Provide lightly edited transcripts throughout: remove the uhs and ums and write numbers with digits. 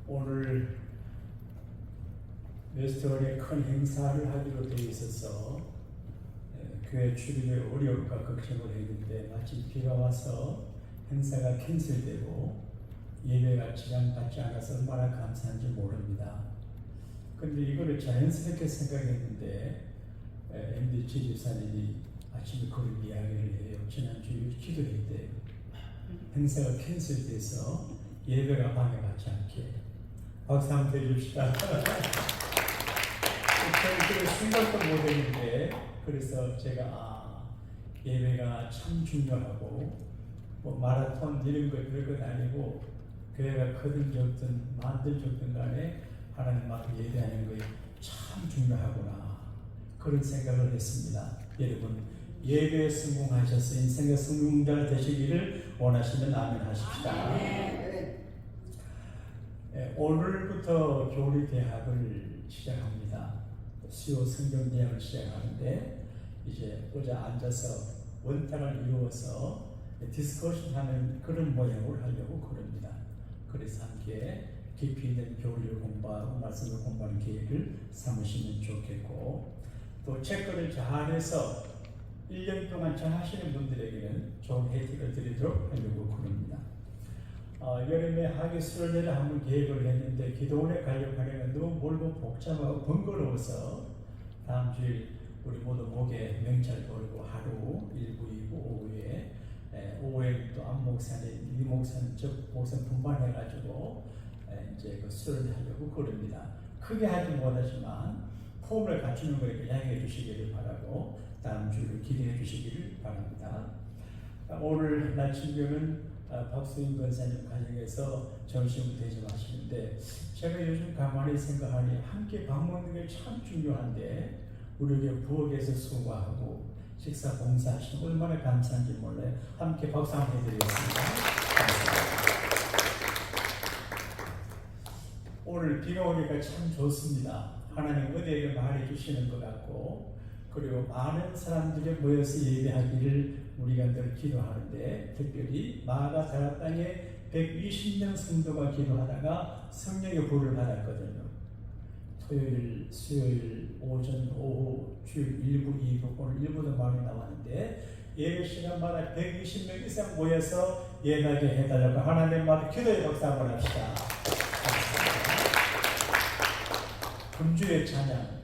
오늘 웨스트홀에 큰 행사를 하기로 되어 있어서 교회 출입에 어려울까 걱정을 했는데 마침 비가 와서 행사가 캔슬되고 예배가 지장받지 않아서 얼마나 감사한지 모릅니다. 근데 이거를 자연스럽게 생각했는데 MD 지집사님이 아침에 그런 이야기를 해요. 지난주에 기도회 때 행사가 캔슬돼서 예배가 방해받지 않게 박수 한번 해줍시다. 저는 생각도 못했는데 그래서 제가 예배가 참 중요하고 뭐 마라톤 이런 거 별것 아니고 교회가 크든 적든 만들 적든 간에 하나님 앞에 예배하는 것이 참 중요하구나 그런 생각을 했습니다. 여러분 예배에 성공하셔서 인생의 성공자 되시기를 원하시면 아멘 하십시다. 오늘부터 교리대학을 시작합니다. 수요 성경대학을 시작하는데 이제 의자 앉아서 원탁을 이루어서 디스커션하는 그런 모양을 하려고 그럽니다. 그래서 함께 깊이 있는 교리를 공부하고 말씀을 공부하는 계획을 삼으시면 좋겠고 또 체크를 잘해서 1년 동안 잘 하시는 분들에게는 좋은 혜택을 드리도록 하려고 그럽니다. 여름에 학예 수련회를 한번 계획을 했는데 기도원에 가려고 하려면 너무 멀고 복잡하고 번거로워서 다음 주일 우리 모두 목에 명찰 걸고 하루 1부 2부 오후에 오후에 또 안목산에 이목산 즉 목산 분반해가지고 이제 그 수련을 하려고 그럽니다. 크게 하지 못하지만 폼을 갖추는 거에 양해해 주시기를 바라고 다음 주를 기대해 주시기를 바랍니다. 오늘 날침교는 박수인 권사님 가정에서 점심을 대접하시는데 제가 요즘 가만히 생각하니 함께 밥 먹는 게 참 중요한데 우리에게 부엌에서 수고하고 식사 봉사하시는 얼마나 감사한지 몰라요. 함께 박수 한번 해드리겠습니다. 오늘 비가 오니까 참 좋습니다. 하나님 은혜를 말해 주시는 것 같고 그리고 많은 사람들이 모여서 예배하기를 우리가 늘 기도하는데 특별히 마가 다락 땅에 120명 성도가 기도하다가 성령의 불을 받았거든요. 토요일, 수요일, 오전, 오후, 주일 1부, 2부, 오늘 1부도 많이 나왔는데 예배 시간마다 120명 이상 모여서 예배하게 해달라고 하나님 앞에 기도의 박수 한번 합시다. 금주의 찬양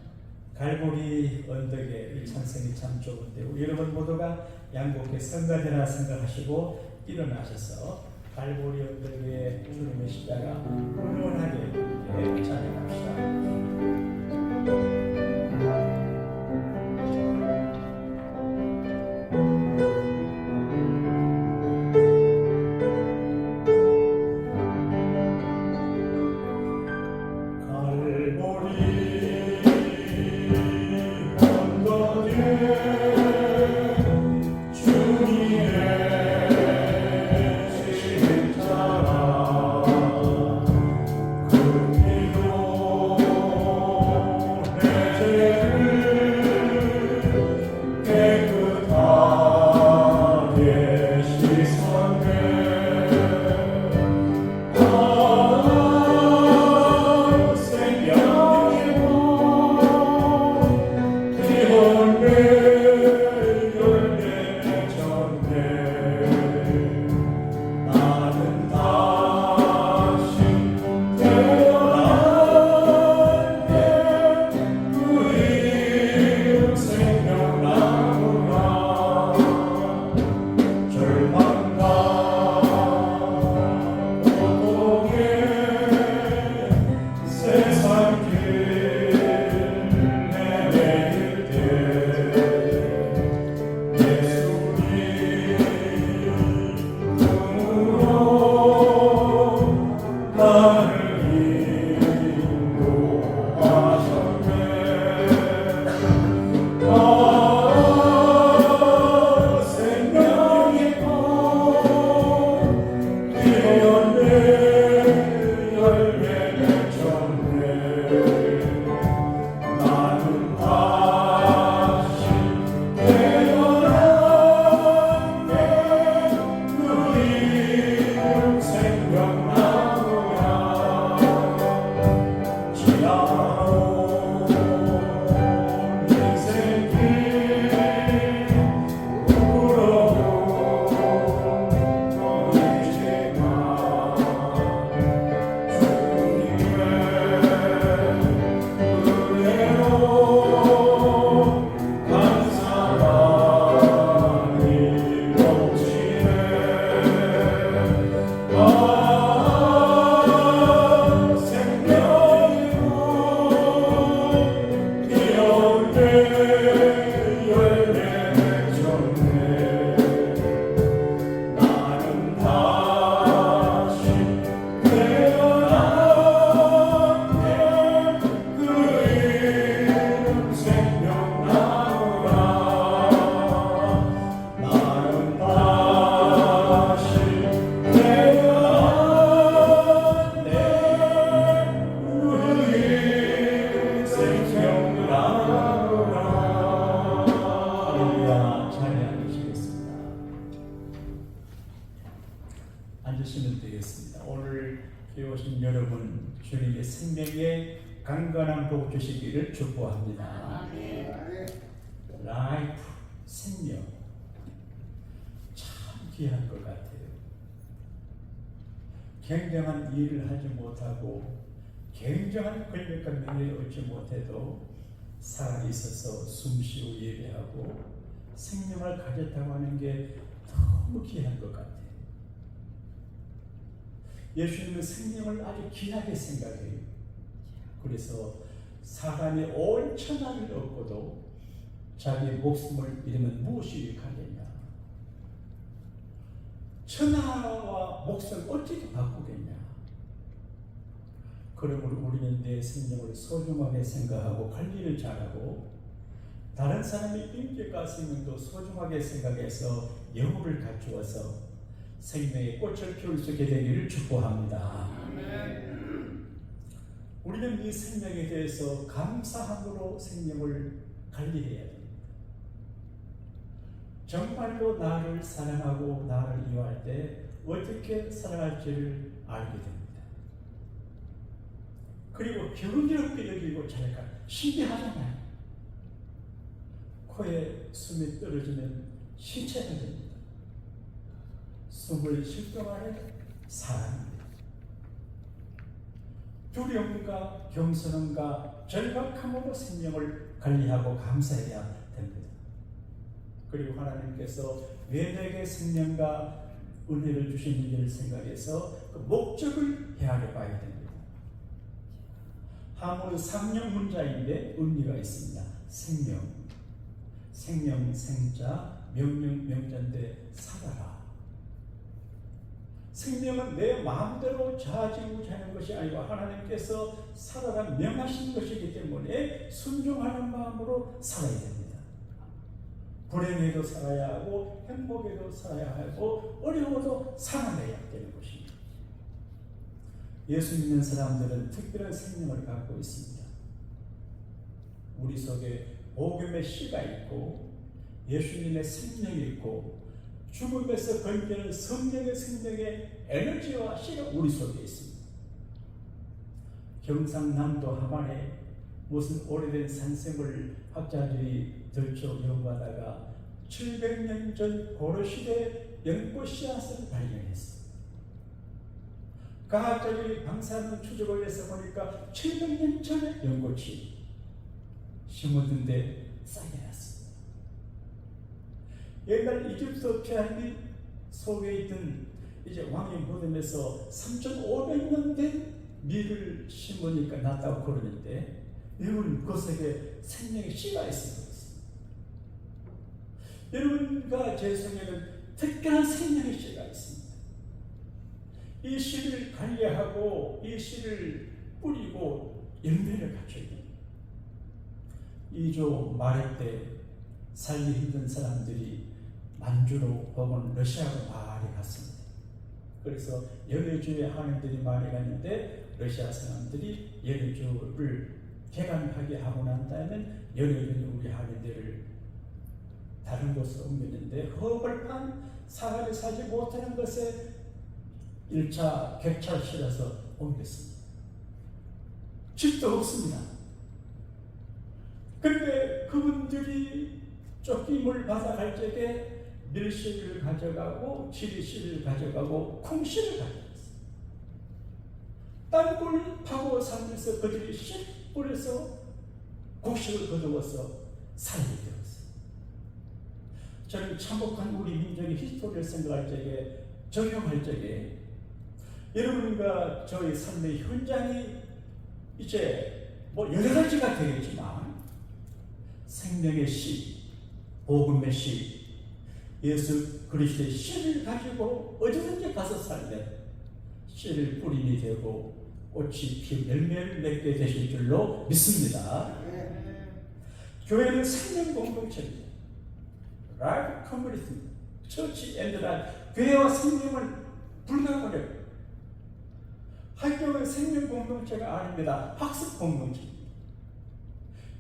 갈보리 언덕의 찬성이 참 좋은데 우리 여러분 모두가 양곡의 성가대라 생각하시고 일어나셔서 갈보리 언덕의 주님의 십자가 훈훈하게 찬양합시다. 그 앉으시면 되겠습니다. 오늘 교회 오신 여러분, 주님의 생명에 강건한 복 주시기를 축복합니다. 라이프, 생명, 참 귀한 것 같아요. 굉장한 일을 하지 못하고 굉장한 권력과 명예를 얻지 못해도 살아 있어서 숨쉬고 예배하고 생명을 가졌다고 하는 게 너무 귀한 것 같아요. 예수님은 생명을 아주 귀하게 생각해요. 그래서 사람이 온 천하를 얻고도 자기의 목숨을 잃으면 무엇이 유익하겠냐? 천하와 목숨을 어떻게 바꾸겠냐? 그러므로 우리는 내 생명을 소중하게 생각하고 관리를 잘하고 다른 사람의 인격과 생명도 소중하게 생각해서 영혼을 갖추어서 생명의 꽃을 피울 수 있게 되기를 축복합니다. 우리는 이 생명에 대해서 감사함으로 생명을 관리해야 됩니다. 정말로 나를 사랑하고 나를 이해할 때 어떻게 살아갈지를 알게 됩니다. 그리고 경이롭게 여기고 잘할까 신기하잖아요. 코에 숨이 떨어지면 시체가 됩니다. 숨을 쉴 동안에 사랑입니다. 두려움과 경선함과 절박함으로 생명을 관리하고 감사해야 됩니다. 그리고 하나님께서 왜 내게 생명과 은혜를 주시는지를 생각해서 그 목적을 헤아려 봐야 됩니다. 한문은 삼령 문자인데 의미가 있습니다. 생명, 생명, 생자, 명령, 명자인데 살아라. 생명은 내 마음대로 자지고 자는 것이 아니고 하나님께서 살아라 명하신 것이기 때문에 순종하는 마음으로 살아야 됩니다. 불행에도 살아야 하고 행복에도 살아야 하고 어려워도 살아내야 되는 것입니다. 예수 믿는 사람들은 특별한 생명을 갖고 있습니다. 우리 속에 복음의 씨가 있고 예수님의 생명이 있고 죽음에서 건지는 성령의 생명의 에너지와 씨가 우리 속에 있습니다. 경상남도 함안에 무슨 오래된 산sem을 학자들이 들춰 연구하다가 700년 전 고려시대 연꽃 씨앗을 발견했습니다. 과학자들이 방사능 추적을 해서 보니까 700년 전에 연꽃이 심어둔 데 싹이 났습니다. 옛날 이집트 피라미드 속에 있던 이제 왕의 무덤에서 3,500년 된 밀을 심으니까 났다고 그러는데 여러분 그 속에 생명의 씨가 있습니다. 여러분과 제 속에는 특별한 생명의 씨가 있습니다. 이 씨를 관리하고 이 씨를 뿌리고 열매를 갖춰야 됩니다. 2조 말할 때 살기 힘든 사람들이 만주로 혹은 러시아로 많이 갔습니다. 그래서 연해주에 한인들이 많이 갔는데 러시아 사람들이 연해주를 개간하게 하고 난 다음에 연해주는 우리 한인들을 다른 곳으로 옮겼는데 허벌판 사람이 살지 못하는 것에 1차 객차를 실어서 옮겼습니다. 집도 없습니다. 그런데 그분들이 쫓김을 받아갈 적에 밀씨를 가져가고 지리씨를 가져가고 콩씨를 가져갔어요. 땅굴 파고 살면서 그들이 씨 뿌려서 곡식을 거두어서 살게 되었어요. 저는 참혹한 우리 민족의 히스토리를 생각할 적에 적용할 적에 여러분과 저의 삶의 현장이 이제 뭐 여러 가지가 되겠지만 생명의 씨, 복음의 씨, 예수 그리스도의 씨를 가지고 어디든지 가서 살면 씨를 뿌림이 되고 꽃이 피우 열매를 맺게 되실 줄로 믿습니다. 교회는 생명 공동체입니다. 라이프 커뮤니티, 처치 앤드라 교회와 생명을 불가버려요. 학교는 생명 공동체가 아닙니다. 학습 공동체입니다.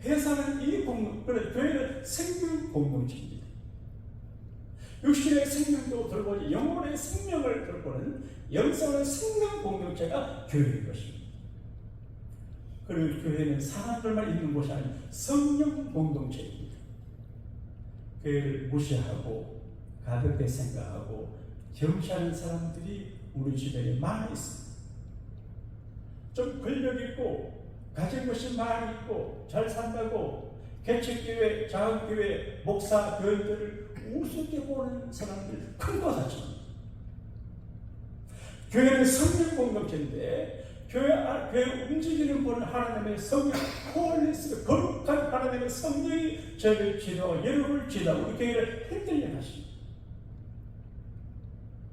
회사는 이 교회는 생명 공동체입니다. 육신의 생명도 돌보지 영혼의 생명을 돌보는 영성의 생명 공동체가 교회인 것입니다. 그리고 교회는 사람들만 있는 곳이 아닌 성령 공동체입니다. 교회를 무시하고 가볍게 생각하고 경시하는 사람들이 우리 주변에 많이 있습니다. 좀 권력 있고 가진 것이 많이 있고 잘 산다고 개척교회, 자원교회, 목사, 교회들을 우습게 보는 사람들 큰 거 같죠. 교회는 성령 공동체인데 교회 움직이는 분은 하나님의 성령, 홀리스, 거룩한 하나님의 성령이 저를 지도하고 여러분을 지도하고 우리 교회를 흔들려 하십니다.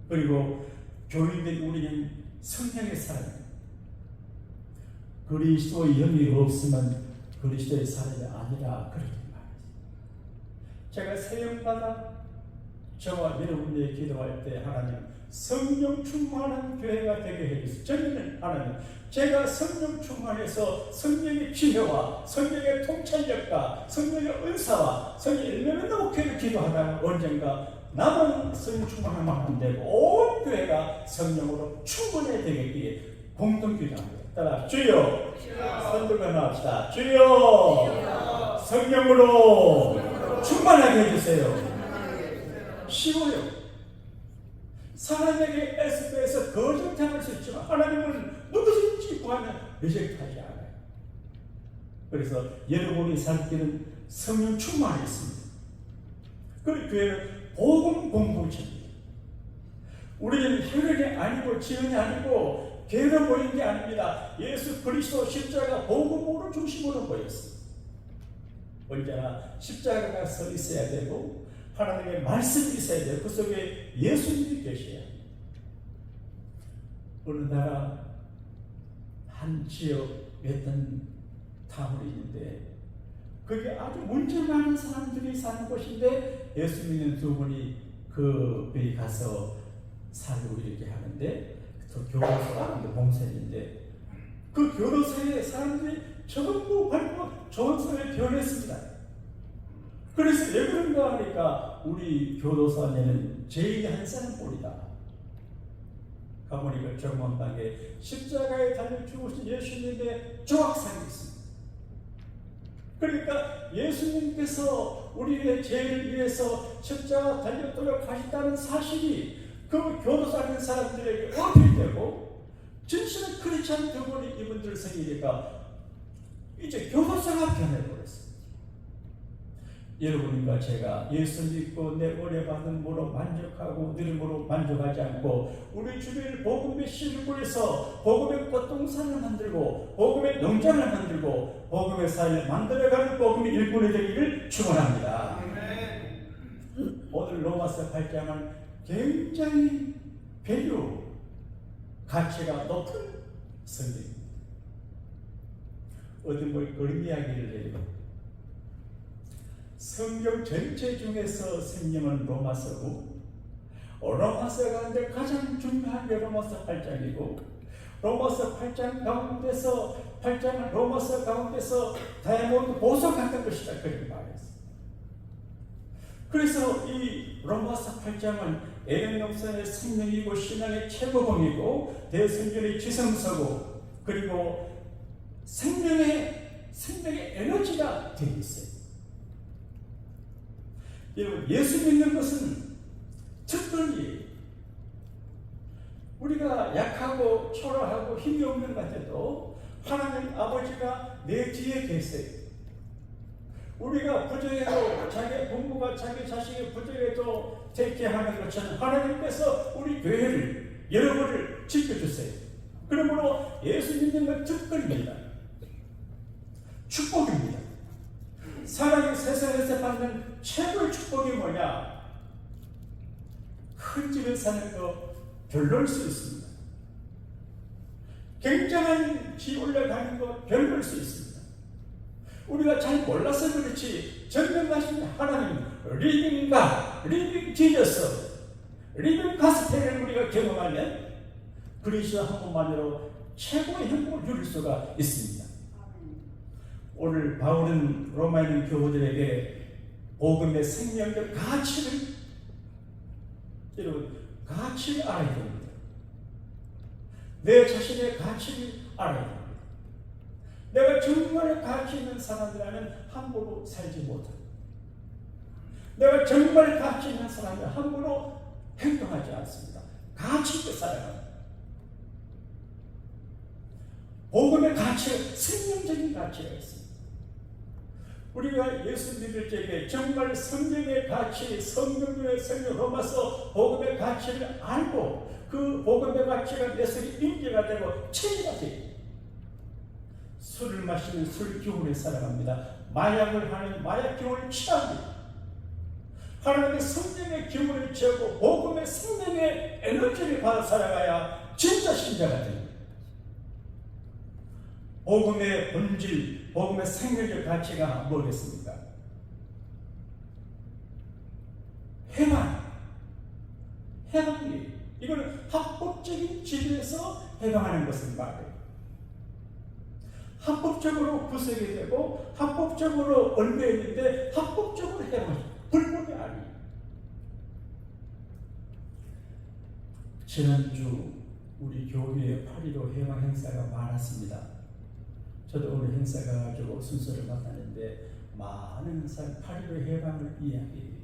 그리고 교인된 우리는 성령의 사람입니다. 그리스도의 영이 없으면 그리스도의 사람이 아니라 그렇게 말했습니다. 제가 세움받아 저와 여러분이 기도할 때 하나님 성령 충만한 교회가 되게 해주세요. 저희는 하나님 제가 성령 충만해서 성령의 지혜와 성령의 통찰력과 성령의 은사와 성령의 일면을 놓게 기도하다가 언젠가 남은 성령 충만하면 안 되고 온 교회가 성령으로 충분해 되겠기에 공동 기도합니다. 따라 주여 선들과 나옵시다. 주여 성령으로 충만하게 해주세요. 쉬워요. 사람에게 에스프에서 거짓당할 수 있지만 하나님은 누구든지 구하면 리젝트하지 않아요. 그래서 여러분이 살 길은 성령 충만이 있습니다. 그 교회는 복음 공동체입니다. 우리는 혈연이 아니고 지연이 아니고 교회로 모인 게 아닙니다. 예수 그리스도 십자가 복음으로 중심으로 모였습니다. 언제나 십자가가 서 있어야 되고 하나님의 말씀이 있어야 돼요. 그 속에 예수님이 계셔야 합니다. 어느 나라 한 지역 어떤 타운이 있는데 그게 아주 문제 많은 사람들이 사는 곳인데 예수 믿는 두 분이 거기 가서 살고 이렇게 하는데 또 교도소가 봉선인데 그 교도소에 사람들이 전부 밟고 좋은 사람을 변했습니다. 그래서 왜 그런가 하니까 우리 교도소 안에는 죄인이 한 사람뿐이다. 가보니까 정원방에 십자가에 달려 죽으신 예수님의 조각상이 있습니다. 그러니까 예수님께서 우리의 죄를 위해서 십자가 달려 돌아가셨다는 사실이 그 교도소 안에 사람들에게 어필되고 진실은 크리스찬 두 분이 이분들 생기니까 이제 교도소가 변해버렸습니다. 여러분과 제가 예수 믿고 내 은혜 받은 무로 만족하고 누림으로 만족하지 않고 우리 주변을 복음의 실구에서 복음의 꽃동산을 만들고 복음의 농장을 만들고 복음의 사회를 만들어가는 복음의 일꾼이 되기를 축원합니다. 오늘 로마서 8장은 굉장히 배려 가치가 높은 성경입니다. 어디 뭐 그런 이야기를 해요. 성경 전체 중에서 성경은 로마서고 로마서 가운데 가장 중요한 게 로마서 8장이고 로마서 8장 가운데서 8장은 로마서 가운데서 다이아몬드 보석 같은 것이다 그렇게 말했어요. 그래서 이 로마서 8장은 에덴동산의 생명이고 신앙의 최고봉이고 대성전의 지성서고 그리고 생명의 에너지가 되어 있어요. 여러분 예수 믿는 것은 특별히 우리가 약하고 초라하고 힘이 없는 것 같아도 하나님 아버지가 내 뒤에 계세요. 우리가 부정해도 자기 부모가 자기 자식의 부정해도 대개하는 것처럼 하나님께서 우리 교회를 여러분을 지켜주세요. 그러므로 예수 믿는 건 특별입니다. 축복입니다. 사람이 세상에서 받는 최고의 축복이 뭐냐? 큰 집에 사는 거 별로일 수 있습니다. 굉장한 집 올라가는 거 별로일 수 있습니다. 우리가 잘 몰라서 그렇지 전능하신 하나님 리빙 갓, 리빙 지저스, 리빙 가스펠을 우리가 경험하면 그리스도 한 분만으로 최고의 행복을 누릴 수가 있습니다. 오늘 바울은 로마인 교우들에게 복음의 생명적 가치를 여러분, 가치를 알아야 됩니다. 내 자신의 가치를 알아야 됩니다. 내가 정말 가치 있는 사람이라면 함부로 살지 못합니다. 내가 정말 가치 있는 사람이라면 함부로 행동하지 않습니다. 가치 있게 살아갑니다. 복음의 가치가 생명적인 가치가 있습니다. 우리가 예수 믿을 적에 정말 성경의 가치, 성경의 성경 로마서 복음의 가치를 알고 그 복음의 가치가 내 속에 인지가 되고 체계가 됩니다. 술을 마시면 술 기운에 살아갑니다. 마약을 하는 마약 기운을 취합니다. 하나님의 성령의 기운을 취하고 복음의 생명의 에너지를 받아 살아가야 진짜 신자가 됩니다. 복음의 본질, 복음의 생명적 가치가 뭐겠습니까? 해방이에요. 이거는 합법적인 지위에서 해방하는 것을 말해요. 합법적으로 구속이 되고 합법적으로 얽매이는데 합법적으로 해방해요. 불법이 아니에요. 지난주 우리 교회에 8.15 해방 행사가 많았습니다. 저도 오늘 행사 가지고 순서를 맡았는데 많은 사람 8.15 해방을 이야기해요.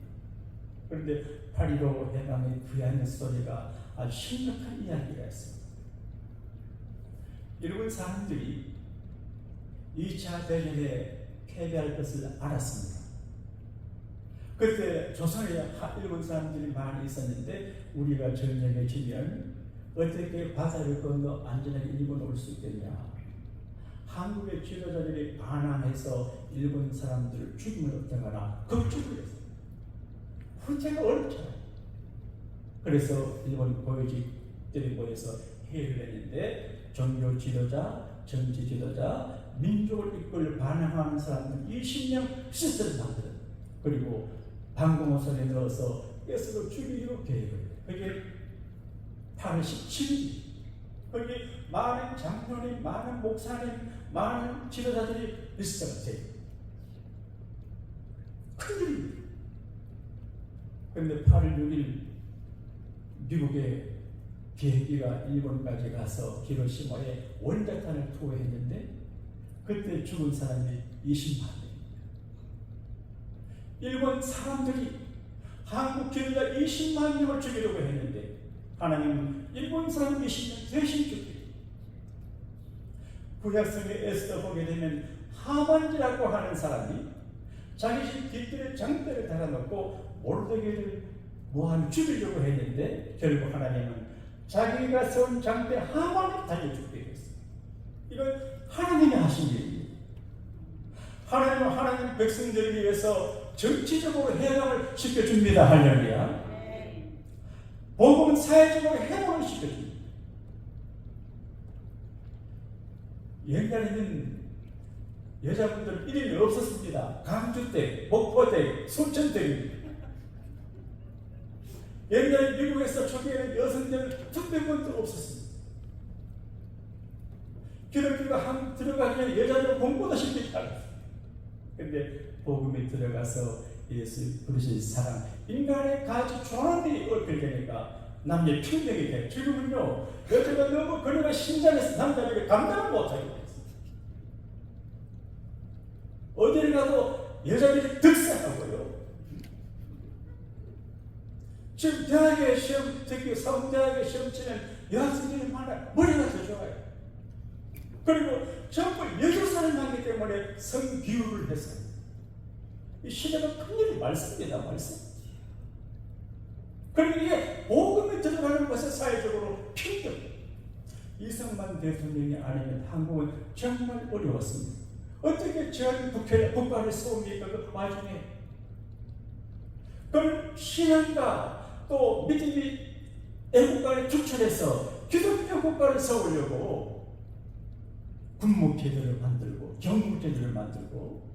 그런데 8.15 해방의 귀한 소리가 아주 심각한 이야기가 있습니다. 일본 사람들이 2차 대전에 패배할 것을 알았습니다. 그때 조선에 일본 사람들이 많이 있었는데 우리가 전쟁에 지면 어떻게 바다를 건너 안전하게 일본 올 수 있겠냐. 한국의 지도자들이 반항해서 일본 사람들을 죽임을 얻다가나 걱정을 했어요. 혼자가 어렵잖아요. 그래서 일본 고위직들이 모여서 회의를 했는데 종교 지도자, 정치 지도자, 민족을 이끌 반항하는 사람들 20명 시스템을 만들어요. 그리고 방공호선에 넣어서 뺏어 죽이기로 계획을 해요. 그게 8월 17일. 거기 많은 장로님, 많은 목사님, 많은 지도자들이 리스트가 돼요. 큰일입니다. 그런데 8월 6일 미국의 비행기가 일본까지 가서 히로시마에 원자탄을 투하했는데 그때 죽은 사람이 20만 명입니다. 일본 사람들이 한국 기독자 20만 명을 죽이려고 했는데 하나님은 일본 사람 20명 대신 죽게. 구약성의 에스더 보게 되면 하만지라고 하는 사람이 자기 집 뒷뜰에 장대를 달아놓고 모르드게를 모함 죽이려고 했는데 결국 하나님은 자기가 세운 장대 하만을 달려 죽게 했어요. 이건 하나님이 하신 일입니다. 하나님은 하나님 백성들을 위해서 정치적으로 해방을 시켜줍니다. 할렐루야. 복음은 사회적으로 해방을 시켜줍니다. 옛날에는 여자분들 이름이 없었습니다. 강주댁, 목포댁, 순천댁입니다. 옛날 미국에서 초기에는 여성들 특별권도 없었습니다. 기독교가 한국 들어가기 전에 여자들 공부도 시키지 않았어요. 그런데 복음에 들어가서 예수 부르신 사랑, 인간의 가치 조합이 얽혀지니까 남녀 평등이 돼. 지금은요, 여자가 너무 그녀가 신장해서 남자에게 감당을 못하게 됐어요. 어디를 가도 여자들이 득세하고요. 지금 대학에 시험, 특히 서울대학에 시험 치는 여학생들이 많아요. 머리가 더 좋아요. 그리고 전부 여교사를 하기 때문에 성교육을 했어요. 이 시대가 큰일이 말씀입니다. 말씀. 그리고 이게 복음에 들어가는 것은 사회적으로 필요. 이승만 대통령이 아니면 한국은 정말 어려웠습니다. 어떻게 저한 국가를 세웁니까? 그 와중에. 그럼 신앙과 또 믿음이 애국가를 추천해서 기독교 국가를 세우려고 군목제도를 만들고 경무제도를 만들고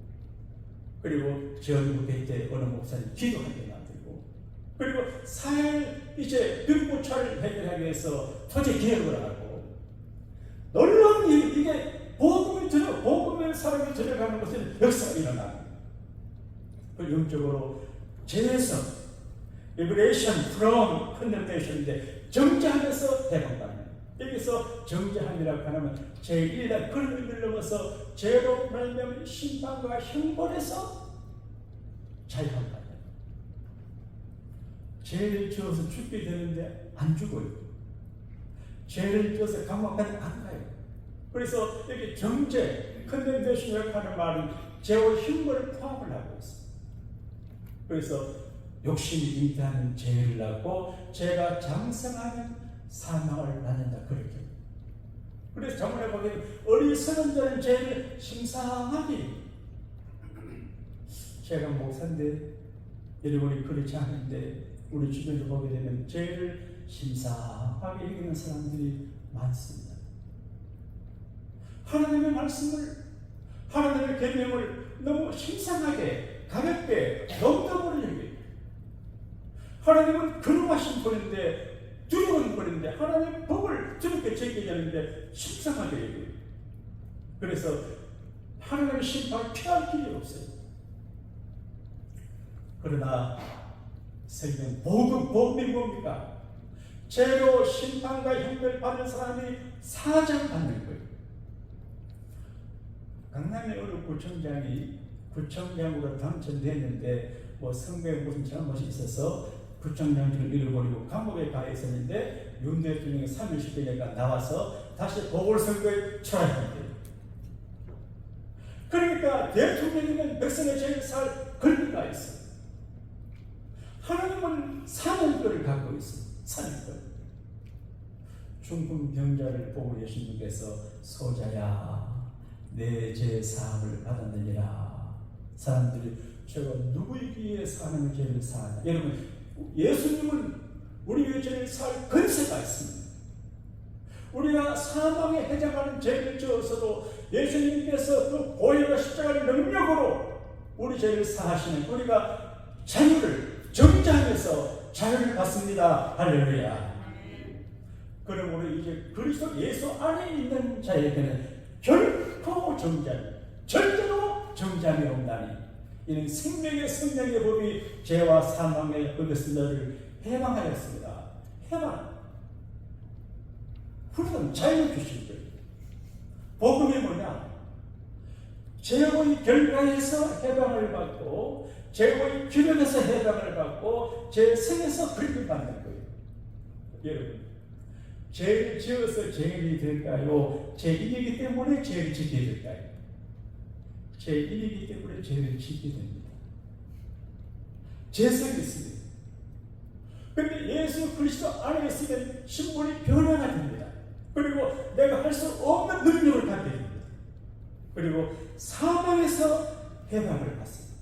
그리고 전국회 때 어느 목사님 기도하게 만들고 그리고 사회 이제 빈부차를 해결하기 위해서 토지 개혁을 하고 놀라운 일이 이게 복음의 사람이 들어가는 것은 역사가 일어납니다. 그 영적으로 재해석 liberation from condemnation인데 정죄하면서 해방받는. 여기서 정죄함이라고 하면 제1단 그런 의미를 넘어서 죄로 말미암은 심판과 형벌에서 자유함받는. 죄를 지어서 죽게 되는데 안 죽어요. 죄를 지어서 감옥까지 안 가요. 그래서 여기 정죄, condemnation이라고 하는 말은 죄와 형벌을 포함을 하고 있어요. 그래서 욕심이 잉태하는 죄를 낳고 죄가 장성하면 사망을 낳는다. 그렇게. 그래서 정문에 보면 어리석은 자는 죄를 심상하게. 제가 목사인데 여러분이 그렇지 않은데 우리 주변을 보게 되면 죄를 심상하게 여기는 사람들이 많습니다. 하나님의 말씀을, 하나님의 계명을 너무 심상하게, 가볍게, 넘겨버리는 거예요. 하나님은 근엄하신 분인데, 두려운 분인데, 하나님의 법을 두렵게 지키려는데 심상하게 여겨요. 그래서 하나님의 심판을 피할 길이 없어요. 그러나 성경 복음이 뭡니까? 죄로 심판과 형벌 받는 사람이 사정받는 거예요. 강남의 어느 구청장이 구청장으로 당선됐는데 선거에 무슨 잘못이 있어서 구청장직을 잃어버리고 감옥에 가 있었는데 윤 대통령이 3.10대가 나와서 다시 보궐선거에 출마했는데, 그러니까 대통령이면 백성의 죄를 살 권리가 있어요. 하나님은 사명권을 갖고 있습니다. 사명권. 중풍 병자를 보고 계신 분께서 소자야 내 죄 사함을 받았느니라. 사람들이 제가 누구이기 위해서 하나님의 죄를 사하냐. 여러분, 예수님은 우리의 죄를 살 권세가 있습니다. 우리가 사망에 해당하는 죄를 지어서도 예수님께서 그 보혈과 십자가의 능력으로 우리 죄를 사하시는, 우리가 자유를 정죄하면서 자유를 받습니다. 할렐루야. 그러므로 이제 그리스도 예수 안에 있는 자에게는 결코 정죄함이, 절대로 정죄함이 없나니 이는 생명의 성령의 법이 죄와 사망의 법에서 너를 해방하였습니다. 해방. 후리는 자유를 주신 거예요. 복음이 뭐냐? 죄의 결과에서 해방을 받고, 죄의 기력에서 해방을 받고, 죄의 성에서 불을 받는 거예요. 여러분, 죄를 지어서 죄인이 될까요? 죄인이기 때문에 죄를 짓게 될까요? 죄인이기 때문에 죄를 짓게 됩니다. 죄성이 있습니다. 그런데 예수 그리스도 안에 있으면 신분이 변화가 됩니다. 그리고 내가 할 수 없는 능력을 갖게 됩니다. 그리고 사망에서 해방을 받습니다.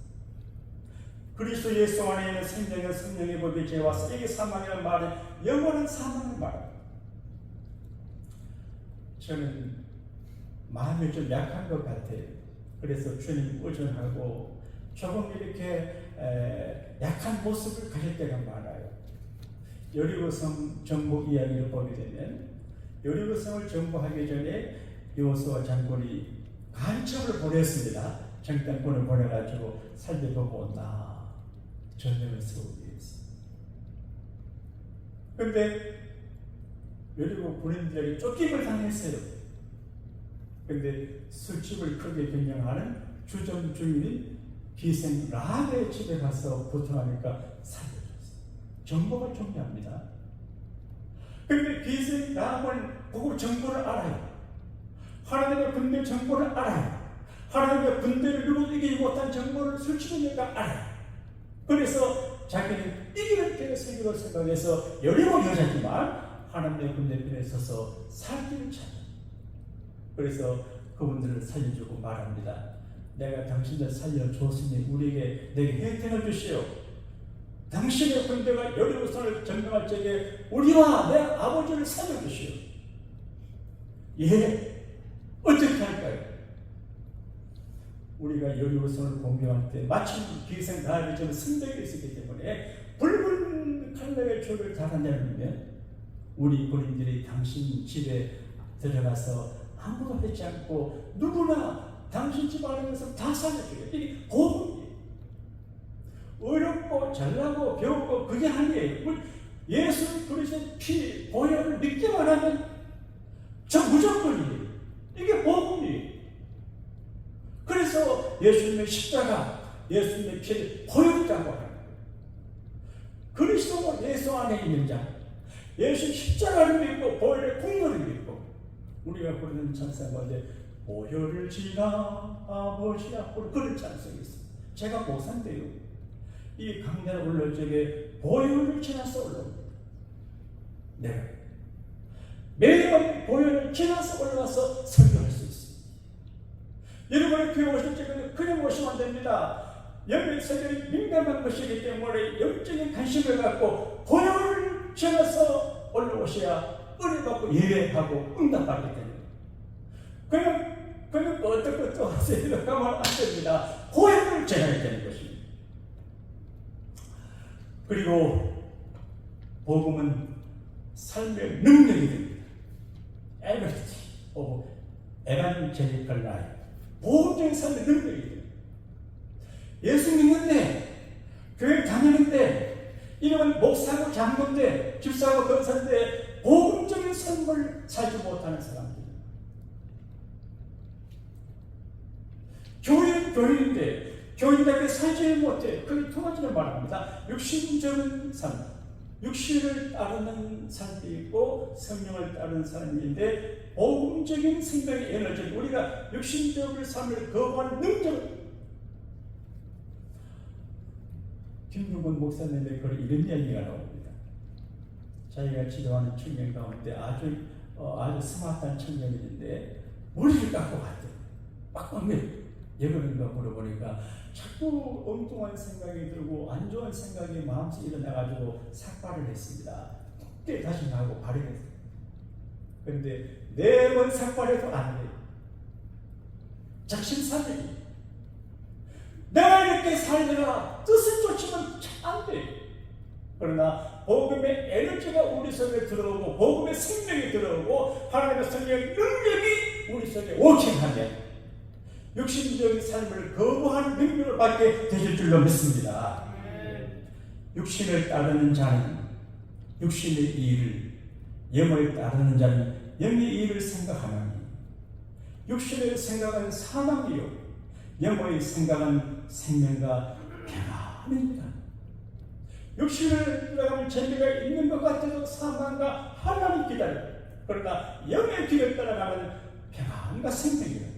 그리스도 예수 안에 있는 생명의 성령의 법이 죄와 이게 사망이라는 말은 영원한 사망을 말합니다. 저는 마음이 좀 약한 것 같아요. 그래서 주님 의존하고 조금 이렇게 약한 모습을 가질 때가 많아요. 여리고성 정복 이야기를 보게 되면 여리고성을 정복하기 전에 여호수아 장군이 간첩을 보냈습니다. 정탐꾼을 보내가지고 살펴보고 온다. 전쟁을 세우기 위해서. 그런데 여리고 군인들이 쫓김을 당했어요. 그런데 술집을 크게 경영하는 주점 주인이 기생 라합의 집에 가서 보통하니까 살려줬어요. 정보가 중요합니다. 그런데 기생 라합은 보고 정보를 알아요. 하나님의 군대 정보를 알아요. 하나님의 군대를 누구 이기지 못한 정보를 술집이니까 알아요. 그래서 자기는 이기는 때의 생각을 생각해서 여리고 여자지만 하나님의 군대 편에 서서 살기를 찾아. 그래서 그분들을 살려주고 말합니다. 내가 당신들 살려줬으니 우리에게 내게 혜택을 주시오. 당신의 군대가 여리고성을 점령할 적에 우리와 내 아버지를 살려주시오. 예, 어떻게 할까요? 우리가 여리고성을 공격할 때 마침 기생 라합이 좀 승백이 있었기 때문에 붉은 칼날의 줄을 달아내면 우리 군인들이 당신 집에 들어가서 아무도 하지 않고 누구나 당신 집 안에서 다 살려줘요. 이게 복음이에요. 어렵고 하고 잘나고 배우고 그게 아니에요. 예수 그리스도의 피 보혈을 믿기만 하면 저 무조건이에요. 이게 복음이에요. 그래서 예수님의 십자가, 예수님의 피를 보혈이라고 하는 거예요. 그리스도가 예수 안에 있는 자, 예수 십자가를 믿고 보혈의 국물을 믿고 우리가 부르는 찬송 가운데 보혈을 지나 아버지 앞으로 그런 찬송이 있어요. 제가 모사인데요. 이 강단에 올라올 적에 보혈을 지나서 올라옵니다. 네. 매번 보혈을 지나서 올라와서 설교할 수 있습니다. 여러분의 교회 오실 적에는 그냥 오시면 안 됩니다. 영의 세계에 민감한 것이기 때문에 영적인 관심을 갖고 보혈을 지나서 올라오셔야 은혜 받고 예배하고 응답하게 됩니다. 그냥 어떤 것도 하세요. 가만 안 됩니다. 보혈을 지나야 되는 것입니다. 그리고 복음은 삶의 능력이 됩니다. Ability of evangelical life. 복음적인 삶의 능력이 됩니다. 예수 믿는데, 교회 다니는데, 이름은 목사고 장로인데, 집사고 권사인데 복음적인 삶을 살지 못하는 사람들. 교인인데 교인답게 살지 못해. 그게 두 가지를 말합니다. 육신적인 삶, 육신을 따르는 삶이 있고 성령을 따르는 삶인데 복음적인 생명의 에너지, 우리가 육신적인 삶을 거부하는 능력을. 김중근 목사님의 글 이런 이야기가 나옵니다. 자기가 지도하는 청년 가운데 아주 스마트한 청년인데 머리를 깎고 갔대요. 빡빡매. 여러분과 물어보니까 자꾸 엉뚱한 생각이 들고 안 좋은 생각이 마음속에 일어나가지고 삭발을 했습니다. 그때 다시 나오고 발휘했어요. 그런데 4번 삭발해도 안 돼요. 작심삼일. 내가 이렇게 살다가 뜻을 쫓으면 안 돼요. 그러나 복음의 에너지가 우리 속에 들어오고 복음의 생명이 들어오고 하나님의 성령의 능력이 우리 속에 워킹하면 육신적인 삶을 거부하는 능력을 받게 되실 줄로 믿습니다. 육신을 따르는 자는 육신의 일을, 영을 따르는 자는 영의 일을 생각하나니 육신의 생각은 사망이요 영의 생각은 생명과 평안입니다. 육신을 따라가면 재미가 있는 것 같아도 사망과 환난이 기다려요. 그러나 영의 길을 따라가면 평안과 생명이에요.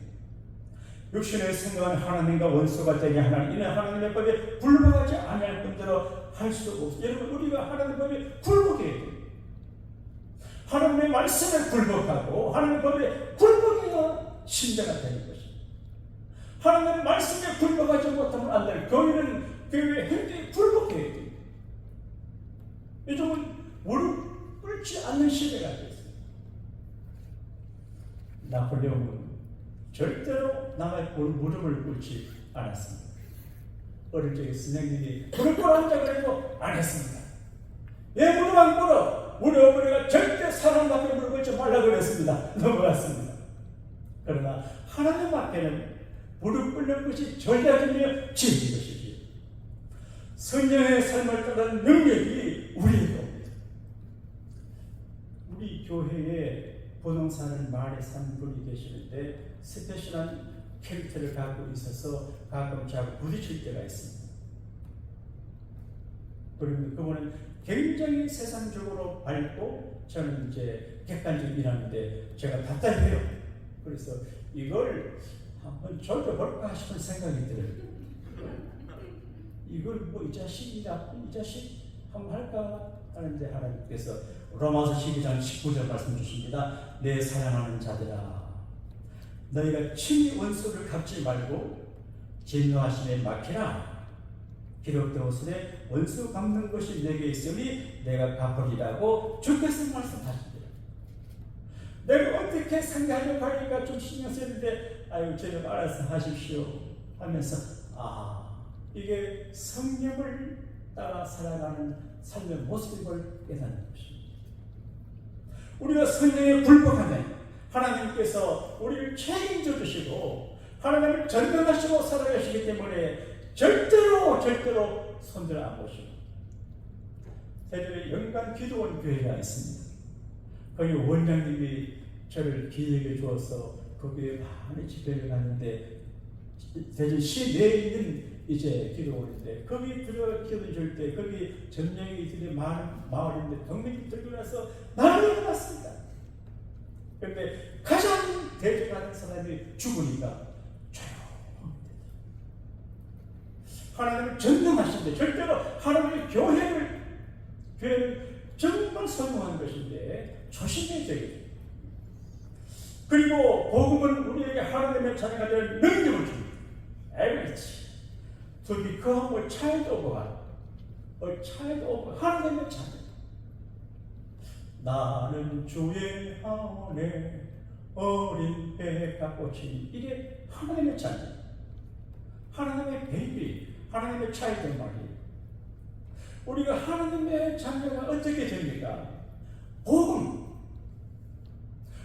육신의 생각은 하나님과 원수가 되게 하나님, 이는 하나님의 법에 굴복하지 아니할 뿐더러 할 수 없어요. 여러분, 우리가 하나님의 법에 굴복해야 돼요. 하나님의 말씀에 굴복하고 하나님의 법에 굴복해야 신자가 되는 것입니다. 하나님의 말씀에 굴복하지 못하면 안 돼요. 교회는 교회의 행동에 굴복해야 돼요. 요즘은 무릎 꿇지 않는 시대가 됐어요. 나폴레옹은 절대로 남의 무릎을 꿇지 않았습니다. 어릴 적에 선생님이 무릎 꿇어 앉아 그래도 안 했습니다. 왜 무릎 안 꿇어? 우리 어머니가 절대 사람 앞에 무릎 꿇지 말라고 그랬습니다. 넘어갔습니다. 그러나 하나님 앞에는 무릎 꿇는 것이 전략이며 진리 것이지요. 성령의 삶을 따르는 능력이 우리에게 옵니다. 우리 교회에 부동산을 많이 산 분이 계시는데 스페셜한 캐릭터를 갖고 있어서 가끔 자꾸 부딪힐 때가 있습니다. 그러면 그분은 굉장히 세상적으로 밝고 저는 이제 객관적인 일하는데 제가 답답해요. 그래서 이걸 한번 조져볼까 싶은 생각이 들어요. 이걸 뭐 이 자식이 나쁜 이 자식 한번 할까 하는데 하나님께서 로마서 12장 19절 말씀 주십니다. 내 사랑하는 자들아, 너희가 친히 원수를 갚지 말고 진노하심에 맡기라. 기록되었으되 원수 갚는 것이 내게 있으니 내가 갚으리라고 주께서 말씀하십니다. 내가 어떻게 상대하려고 하니까 좀 신경 쓰는데 아유 저는 알아서 하십시오 하면서 이게 성령을 따라 살아가는 삶의 모습을 깨닫는 것입니다. 우리가 성령에 굴복하면 하나님께서 우리를 책임져 주시고 하나님을 전능하시고 살아가시기 때문에 절대로 손들어 안 보시고 대전에 영간 기도원 교회가 있습니다. 거기 원장님이 저를 기획해 주어서 거기에 많은 집회를 갔는데 대전 시내에 있는 이제 기도원인데 거기 들어가 기도 줄 때 거기 전쟁이들이 많은 마을인데 동맹이 들고 나서 난리가 났습니다. 그런데 가장 대적하는 사람이 죽으니까 조용합니다. 하나님을 전능하신데 절대로 하나님의 교회를 정말 소중한 것인데 조심해야 돼요. 그리고 복음은 우리에게 하나님의 자녀가 될 능력을 줍니다. ability to become a child of God, a child of 하나님의 자녀. 나는 주의 하원에 어린 백합꽃이 이게 하나님의 자녀, 하나님의 베이비, 하나님의 차이들 말이에요. 우리가 하나님의 자녀가 어떻게 됩니까? 복음.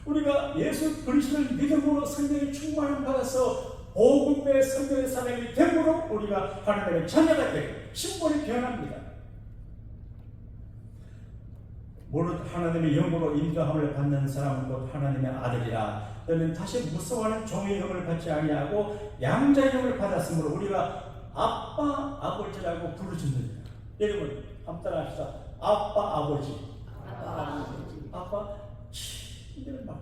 우리가 예수 그리스도를 믿음으로 성령의 충만을 받아서 복음의 성령의 사람이 됨으로 우리가 하나님의 자녀가 되고 신분이 변합니다. 무릇 하나님의 영으로 인도함을 받는 사람은 곧 하나님의 아들이라. 너는 다시 무서워하는 종의 영을 받지 아니하고 양자의 영을 받았으므로 우리가 아빠 아버지라고 부르짖느니라. 여러분 한번 따라합시다. 아빠 아버지. 아빠 친절 말.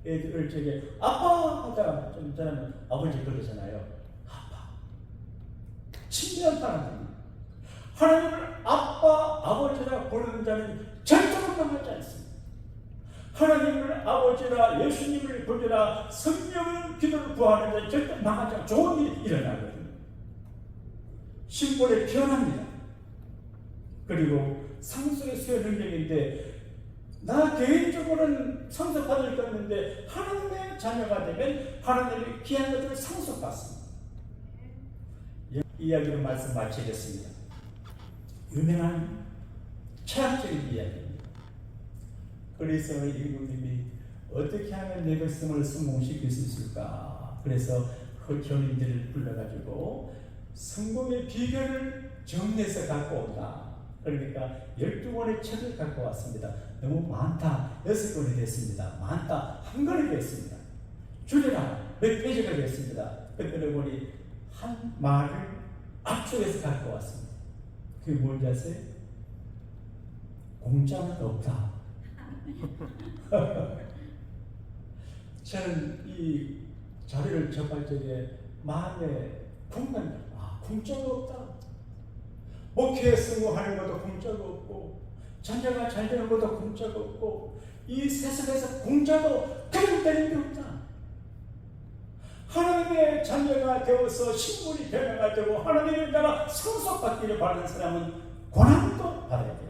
애들 저게 아빠 하다가 좀 전에는 아버지 그러잖아요. 아빠 친절한 사람입니다. 하나님을 아빠 아버지라 부르는 자는 절대로 망하지 않습니다. 하나님을 아버지라 예수님을 부르라 성령의 기도를 구하는 자는 절대 망하지 않고 좋은 일이 일어나거든요. 신분이 변합니다. 그리고 상속의 수요 능력인데 나 개인적으로는 상속받을 것인데 하나님의 자녀가 되면 하나님의 귀한 것들을 상속받습니다. 이야기로 말씀 마치겠습니다. 유명한 철학적인 이야기입니다. 그리스도의 일부님이 어떻게 하면 내 백성을 성공시킬 수 있을까? 그래서 그 교인들을 불러가지고 성공의 비결을 정리해서 갖고 온다. 그러니까 12권의 책을 갖고 왔습니다. 너무 많다. 6권이 됐습니다. 많다. 한 권이 됐습니다. 줄여라. 몇 페이지가 됐습니다. 그때 보니 한 말을 압축해서 갖고 왔습니다. 그게 뭔지 아세요? 공짜는 없다. 저는 이 자료를 접할 적에 마음에 공간, 공짜가 없다. 목회 성공하는 것도 공짜가 없고 자녀가 잘 되는 것도 공짜가 없고 이 세상에서 공짜도 그냥 되는 게 없다. 하나님의 자녀가 되어서 신분이 변화가 되고 하나님의 나라 상속받기를 바라는 사람은 고난도 받아야 됩니다.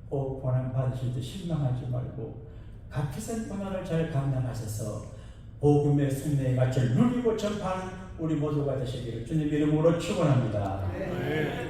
고난 받으실 때 실망하지 말고 값비싼 고난을 잘 감당하셔서 복음의 승리의 가치를 누리고 전파하는 우리 모두가 되시기를 주님 이름으로 축원합니다. 네.